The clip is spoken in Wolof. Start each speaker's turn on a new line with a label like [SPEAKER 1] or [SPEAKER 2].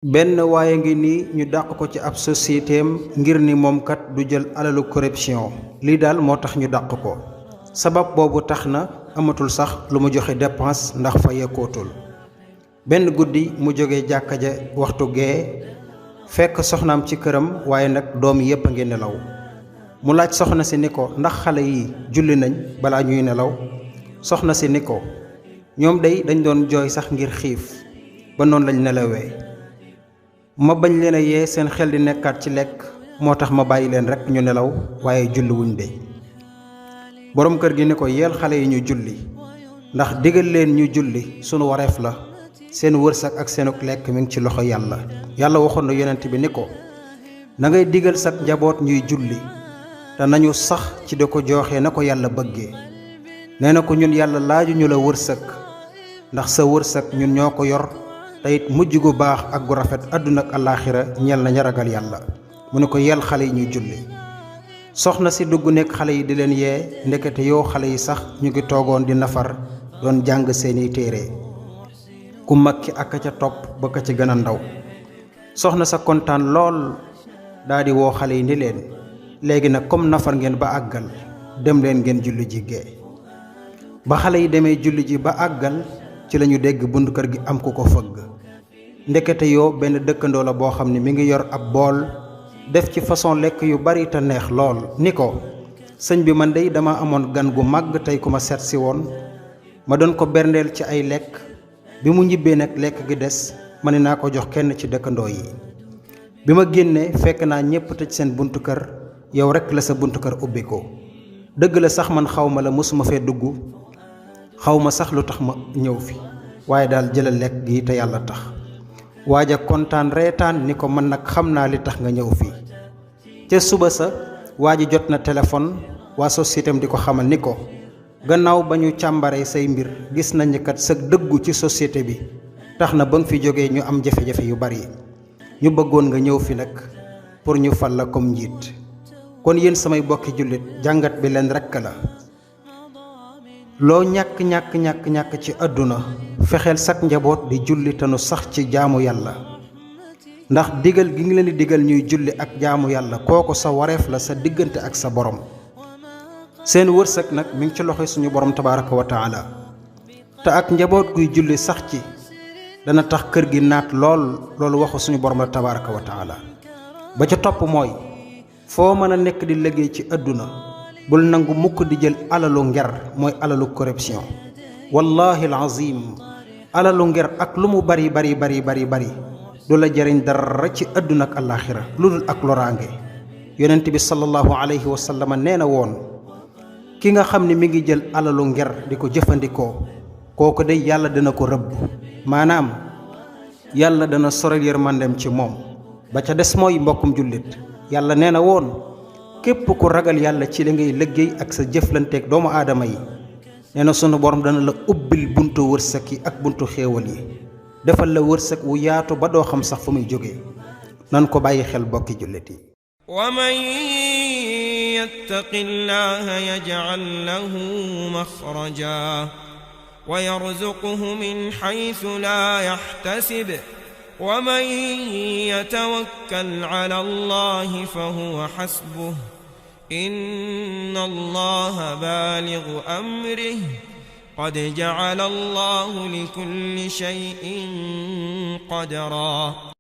[SPEAKER 1] benn waaye ngi nii ñu dàq ko ci ab sociétéem ngir ni moom kat du jël alalu corruption lii daal moo tax ñu dàq ko sabab boobu tax na amatul sax lu mu joxe dépense ndax fa yekkootul benn guddi mu jóge jàkka ja waxtu gee fekk soxnaam ci këram waaye nag doom yépp a ngi nelaw mu laaj soxna si ni ko ndax xale yi julli nañ balaa ñuy nelaw soxna si ni ko ñoom day dañ doon jooy sax ngir xiif ba noonu lañ nelawee ma bañ leen a yee seen xel di nekkaat ci lekk moo tax ma bàyyi leen rekk ñu nelaw waaye julli wuñ de boroom kër gi ni ko yeel xale yi ñu julli ndax digal leen ñu julli sunu wareef la seen wërsëg ak seenuk lekk mi ngi ci loxo yàlla yàlla waxoon na yonent bi ni ko na ngay digal sa njaboot ñuy julli te nañu sax ci di ko jooxee na ko yàlla bëggee nee na ko ñun yàlla laaju ñu la wërsëg ndax sa wërsëg ñun ñoo ko yor te it mujj gu baax ak gu rafet àdduna ak àllaaxira ñeel na ña ragal yàlla mu ne ko yeel xale yi ñuy julli soxna si dugg nekk xale yi di leen yee ndekete yoo xale yi sax ñu ngi toogoon di nafar doon jàng seeni téere ku mag ki ak ka ca topp ba ka ci gën a ndaw soxna sa kontaan lool daa di woo xale yi ni leen léegi nag comme nafar ngeen ba àggal dem leen ngeen julli ji gee ba xale yi demee julli ji ba àggal ci lañu dégg buntu kër gi am ku ko fëgg ndekete yoo benn dëkkandoo la boo xam ne mi ngi yor ab bool def ci façon lekk yu bari te neex lool ni ko sëñ bi man dey dama amoon gan gu màgg tey ku ma seet si woon ma doon ko berndeel ci ay lekk bi mu ñibbee nag lekk gi des ma ne naa ko jox kenn ci dëkkandoo yi bi ma génnee fekk naa ñépp tëj seen buntu kër yow rekk la sa buntu kër ubbi ko dëgg la sax man xaw ma la mosuma fee dugg xaw ma sax lu tax ma ñëw fi waaye daal jëlal lekk gi te yàlla tax waaja kontaan reetaan ni ko man nag xam naa li tax nga ñëw fii ca suba sa waa ji jot na téléphone waa société am di ko xamal ni ko gannaaw ba ñu càmbaree say mbir gis nañu kat sa dëggu ci société bi tax na ba nga fi jógee ñu am jafe-jafe yu bari ñu bëggoon nga ñëw fi nag pour ñu fal la comme njiit kon yéen samay bokki jullit jàngat bi leen rekk la loo ñàkk ci àdduna fexeel sak njaboot di julli te nu sax ci jaamu yàlla ndax digal gi ngi leen di digal ñuy julli ak jaamu yàlla kooku sa wareef la sa diggante ak sa borom seen wërsëg nag mi ngi ci loxo suñu borom tabaaraka wa taala te ak njaboot guy julli sax ci dana tax kër gi naat loolu waxu suñu borom la tabaaraka wa taala ba ca topp mooy foo mën a nekk di liggéey ci àdduna bul nangu mukk di jël alalu nger mooy alalu corruption wallahi alazim alalu nger ak lu mu bari du la jariñ dara ci àdduna ak àllaaxira lu dul ak loraange yonent bi sallallahu alayhi wa sallam nee na woon ki nga xam ne mi ngi jël alalu nger di ko jëfandikoo kooku day yàlla dana ko rëbb maanaam yàlla dana sorel yërmandem ci moom ba ca des mooy mbokkum jullit yàlla nee na woon képp ku ragal yàlla ci li ngay liggéey ak sa jëflanteeg doomu aadama yi nee na sunu borom dana la ubbil buntu wërsëg yi ak buntu xéewal yi defal la wërsëg wu yaatu ba doo xam sax fu muy jógee nan ko bàyyi xel bokki jullit yi
[SPEAKER 2] wa man yattaqi llaha yaj'al lahu maxraja wa yarzuqhu min haythu la yahtasib wa man yatawakkal ala allahi fahuwa hasbuh inna allaha balighu amrihi qad ja'ala allahu likulli shay'in qadra